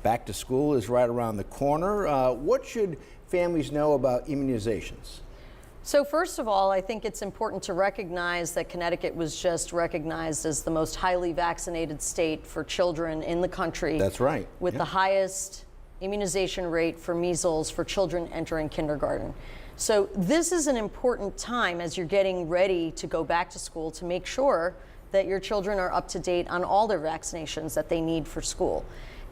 Back to school is right around the corner. What should families know about immunizations? So first of all, I think it's important to recognize that Connecticut was just recognized as the most highly vaccinated state for children in the country. That's right. With the highest immunization rate for measles for children entering kindergarten. So this is an important time as you're getting ready to go back to school to make sure that your children are up to date on all their vaccinations that they need for school.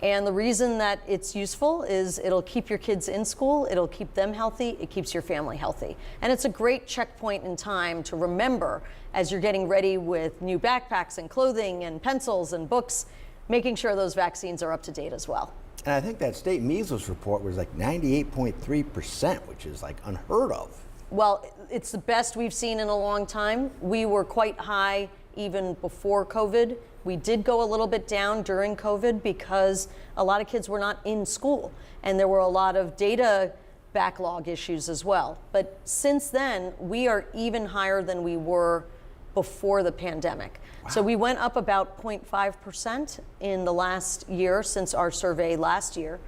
And the reason that it's useful is it'll keep your kids in school, it'll keep them healthy, it keeps your family healthy. And it's a great checkpoint in time to remember as you're getting ready with new backpacks and clothing and pencils and books, making sure those vaccines are up to date as well. And I think that state measles report was like 98.3%, which is like unheard of. Well, it's the best we've seen in a long time. We were quite high even before COVID. We did go a little bit down during COVID because a lot of kids were not in school and there were a lot of data backlog issues as well. But since then, we are even higher than we were before the pandemic. Wow. So we went up about 0.5% in the last year since our survey last year.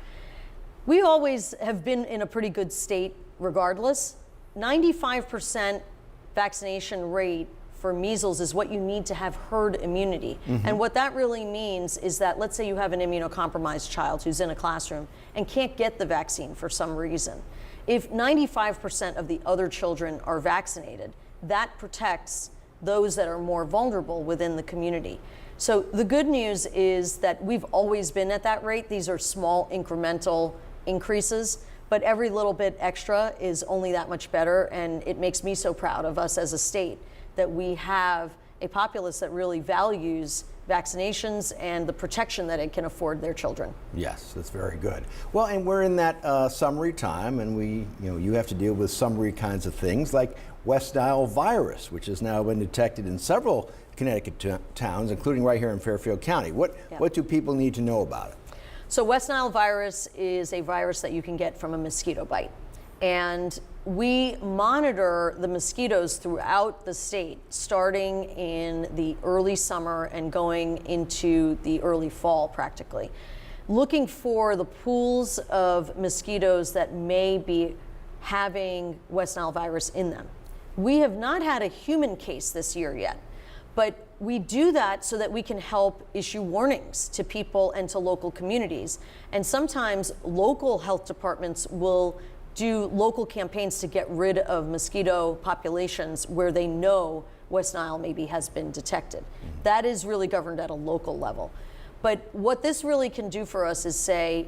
We always have been in a pretty good state regardless. 95% vaccination rate for measles is what you need to have herd immunity. And what that really means is that, let's say you have an immunocompromised child who's in a classroom and can't get the vaccine for some reason. If 95% of the other children are vaccinated, that protects those that are more vulnerable within the community. So the good news is that we've always been at that rate. These are small incremental increases, but every little bit extra is only that much better, and it makes me so proud of us as a state that we have a populace that really values vaccinations and the protection that it can afford their children. Yes, that's very good. Well, and we're in that summary time, and you have to deal with summary kinds of things like West Nile virus, which has now been detected in several Connecticut towns, including right here in Fairfield County. What do people need to know about it? So West Nile virus is a virus that you can get from a mosquito bite. And we monitor the mosquitoes throughout the state, starting in the early summer and going into the early fall practically, looking for the pools of mosquitoes that may be having West Nile virus in them. We have not had a human case this year yet, but we do that so that we can help issue warnings to people and to local communities. And sometimes local health departments will do local campaigns to get rid of mosquito populations where they know West Nile maybe has been detected. That is really governed at a local level. But what this really can do for us is say,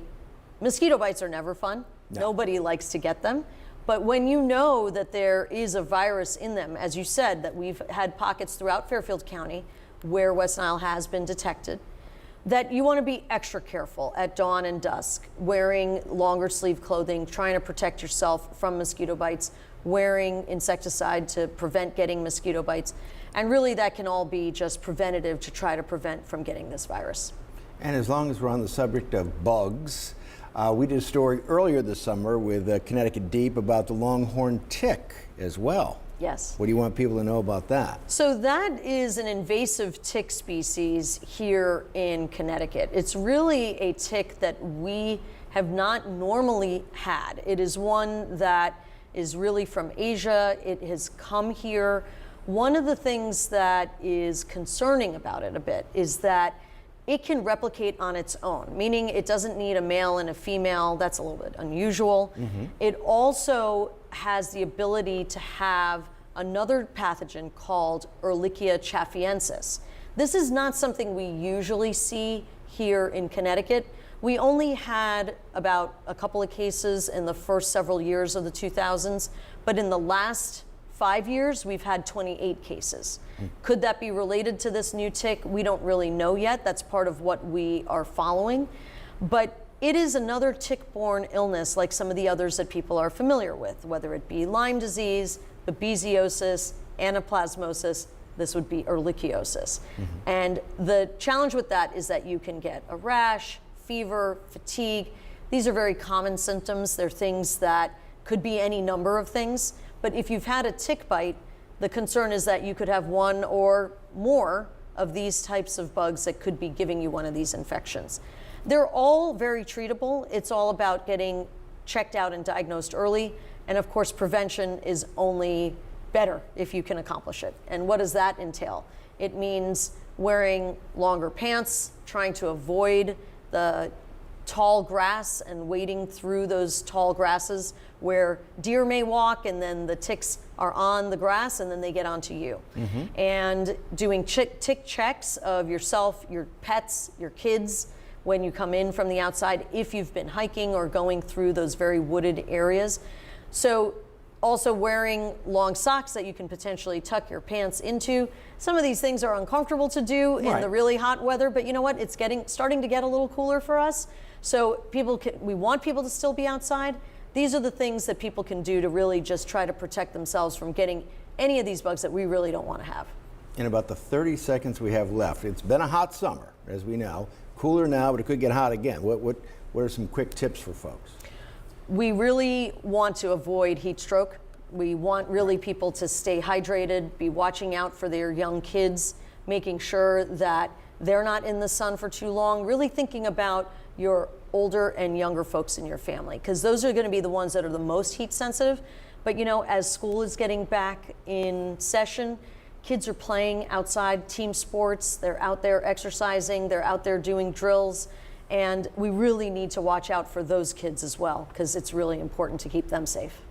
mosquito bites are never fun. No. Nobody likes to get them. But when you know that there is a virus in them, as you said, that we've had pockets throughout Fairfield County where West Nile has been detected, that you want to be extra careful at dawn and dusk, wearing longer sleeve clothing, trying to protect yourself from mosquito bites, wearing insecticide to prevent getting mosquito bites. And really that can all be just preventative to try to prevent from getting this virus. And as long as we're on the subject of bugs, we did a story earlier this summer with Connecticut Dept about the longhorn tick as well. Yes. What do you want people to know about that? So that is an invasive tick species here in Connecticut. It's really a tick that we have not normally had. It is one that is really from Asia. It has come here. One of the things that is concerning about it a bit is that it can replicate on its own, meaning it doesn't need a male and a female. That's a little bit unusual. It also has the ability to have another pathogen called Ehrlichia chaffiensis. This is not something we usually see here in Connecticut. We only had about a couple of cases in the first several years of the 2000s, but in the last 5 years, we've had 28 cases. Could that be related to this new tick? We don't really know yet. That's part of what we are following. But it is another tick-borne illness like some of the others that people are familiar with, whether it be Lyme disease, babesiosis, anaplasmosis. This would be ehrlichiosis. And the challenge with that is that you can get a rash, fever, fatigue. These are very common symptoms. They're things that could be any number of things. But if you've had a tick bite, the concern is that you could have one or more of these types of bugs that could be giving you one of these infections. They're all very treatable. It's all about getting checked out and diagnosed early. And of course, prevention is only better if you can accomplish it. And what does that entail? It means wearing longer pants, trying to avoid the tall grass and wading through those tall grasses where deer may walk and then the ticks are on the grass and then they get onto you. And doing tick checks of yourself, your pets, your kids when you come in from the outside if you've been hiking or going through those very wooded areas. So also wearing long socks that you can potentially tuck your pants into. Some of these things are uncomfortable to do in the really hot weather, but you know what? It's starting to get a little cooler for us. So we want people to still be outside. These are the things that people can do to really just try to protect themselves from getting any of these bugs that we really don't want to have. In about the 30 seconds we have left, it's been a hot summer, as we know. Cooler now, but it could get hot again. What are some quick tips for folks? We really want to avoid heat stroke. We want really people to stay hydrated, be watching out for their young kids, making sure that they're not in the sun for too long, really thinking about your older and younger folks in your family, because those are going to be the ones that are the most heat sensitive. But you know, as school is getting back in session, kids are playing outside team sports, they're out there exercising, they're out there doing drills. And we really need to watch out for those kids as well, because it's really important to keep them safe.